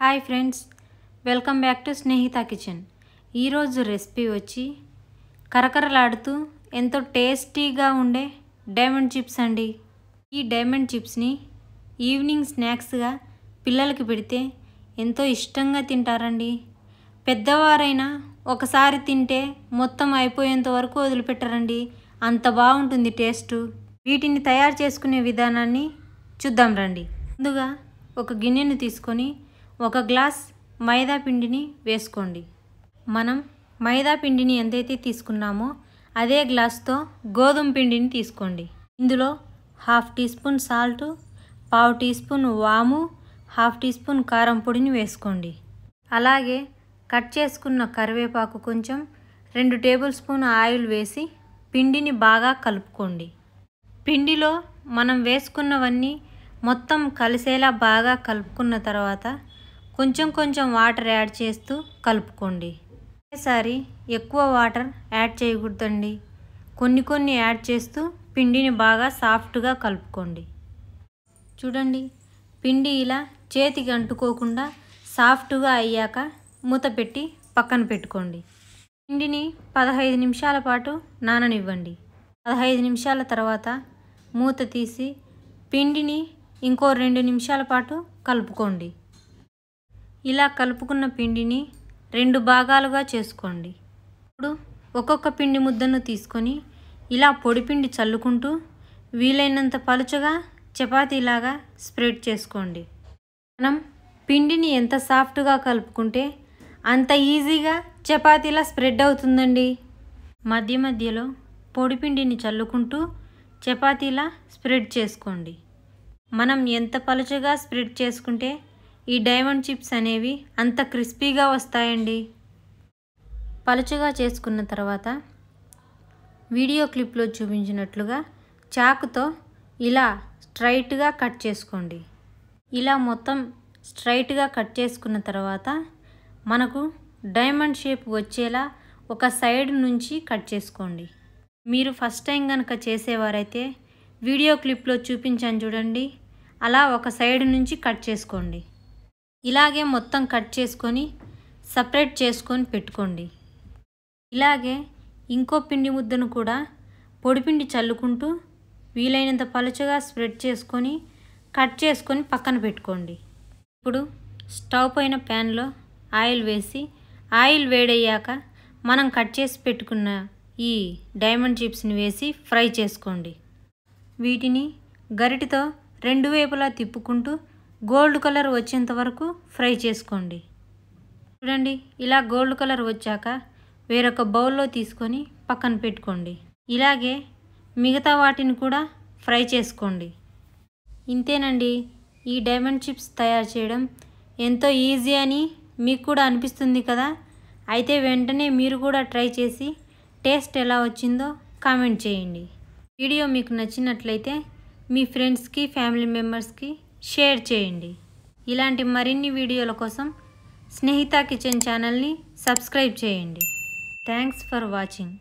Hi friends, welcome back to Snehitha kitchen. ఈరోజు recipe వచ్చి కరకరలాడుతూ ఎంతో టేస్టీగా ఉండే డైమండ్ చిప్స్ అండి. ఈ డైమండ్ చిప్స్ని ఈవినింగ్ స్నాక్స్గా పిల్లలకి పెడితే ఎంతో ఇష్టంగా తింటారండి. పెద్దవారైనా ఒకసారి తింటే మొత్తం అయిపోయేంత వరకు వదిలిపెట్టరండి, అంత బాగుంటుంది టేస్ట్. వీటిని తయారు చేసుకునే విధానాన్ని చూద్దాం రండి. ముందుగా ఒక గిన్నెను తీసుకొని 1 గ్లాస్ మైదా పిండిని వేసుకోండి. మనం మైదా పిండిని ఎంతైతే తీసుకున్నామో అదే గ్లాస్తో గోధుమ పిండిని తీసుకోండి. ఇందులో 1/2 teaspoon salt, 1/2 teaspoon వాము, 1/2 టీ స్పూన్ కారం పొడిని వేసుకోండి. అలాగే కట్ చేసుకున్న కరివేపాకు కొంచెం, 2 టేబుల్ స్పూన్ ఆయిల్ వేసి పిండిని బాగా కలుపుకోండి. పిండిలో మనం వేసుకున్నవన్నీ మొత్తం కలిసేలా బాగా కలుపుకున్న తర్వాత కొంచెం వాటర్ యాడ్ చేస్తూ కలుపుకోండి. ఒకేసారి ఎక్కువ వాటర్ యాడ్ చేయకూడదండి, కొన్ని యాడ్ చేస్తూ పిండిని బాగా సాఫ్ట్గా కలుపుకోండి. చూడండి, పిండి ఇలా చేతికి అంటుకోకుండా సాఫ్ట్గా అయ్యాక మూత పెట్టి పక్కన పెట్టుకోండి. పిండిని 15 నిమిషాల పాటు నాననివ్వండి. 15 నిమిషాల తర్వాత మూత తీసి పిండిని ఇంకో 2 నిమిషాల పాటు కలుపుకోండి. ఇలా కలుపుకున్న పిండిని 2 భాగాలుగా చేసుకోండి. ఇప్పుడు ఒక్కొక్క పిండి ముద్దను తీసుకొని ఇలా పొడిపిండి చల్లుకుంటూ వీలైనంత పలుచగా చపాతీలాగా స్ప్రెడ్ చేసుకోండి. మనం పిండిని ఎంత సాఫ్ట్గా కలుపుకుంటే అంత ఈజీగా చపాతీలా స్ప్రెడ్ అవుతుందండి. మధ్యలో పొడిపిండిని చల్లుకుంటూ చపాతీలా స్ప్రెడ్ చేసుకోండి. మనం ఎంత పలుచగా స్ప్రెడ్ చేసుకుంటే ఈ డైమండ్ చిప్స్ అనేవి అంత క్రిస్పీగా వస్తాయండి. పలుచగా చేసుకున్న తర్వాత వీడియో క్లిప్లో చూపించినట్లుగా చాకుతో ఇలా స్ట్రైట్గా కట్ చేసుకోండి. ఇలా మొత్తం స్ట్రైట్గా కట్ చేసుకున్న తర్వాత మనకు డైమండ్ షేప్ వచ్చేలా ఒక సైడ్ నుంచి కట్ చేసుకోండి. మీరు ఫస్ట్ టైం కనుక చేసేవారైతే వీడియో క్లిప్లో చూపించాను చూడండి, అలా ఒక సైడ్ నుంచి కట్ చేసుకోండి. ఇలాగే మొత్తం కట్ చేసుకొని సపరేట్ చేసుకొని పెట్టుకోండి. ఇలాగే ఇంకో పిండి ముద్దను కూడా పొడిపిండి చల్లుకుంటూ వీలైనంత పలుచగా స్ప్రెడ్ చేసుకొని కట్ చేసుకొని పక్కన పెట్టుకోండి. ఇప్పుడు స్టవ్ పైన ప్యాన్లో ఆయిల్ వేసి ఆయిల్ వేడయ్యాక మనం కట్ చేసి పెట్టుకున్న ఈ డైమండ్ చిప్స్ని వేసి ఫ్రై చేసుకోండి. వీటిని గరిటెతో 2 వైపులా తిప్పుకుంటూ గోల్డ్ కలర్ వచ్చేంత వరకు ఫ్రై చేసుకోండి. చూడండి, ఇలా గోల్డ్ కలర్ వచ్చాక వేరొక బౌల్లో తీసుకొని పక్కన పెట్టుకోండి. ఇలాగే మిగతా వాటిని కూడా ఫ్రై చేసుకోండి. ఇంతేనండి, ఈ డైమండ్ చిప్స్ తయారు చేయడం ఎంతో ఈజీ అని మీకు కూడా అనిపిస్తుంది కదా. అయితే వెంటనే మీరు కూడా ట్రై చేసి టేస్ట్ ఎలా వచ్చిందో కామెంట్ చేయండి. వీడియో మీకు నచ్చినట్లయితే మీ ఫ్రెండ్స్కి, ఫ్యామిలీ మెంబర్స్కి షేర్ చేయండి. ఇలాంటి మరిన్ని వీడియోల కోసం స్నేహిత కిచెన్ ఛానల్ని సబ్స్క్రైబ్ చేయండి. Thanks for watching.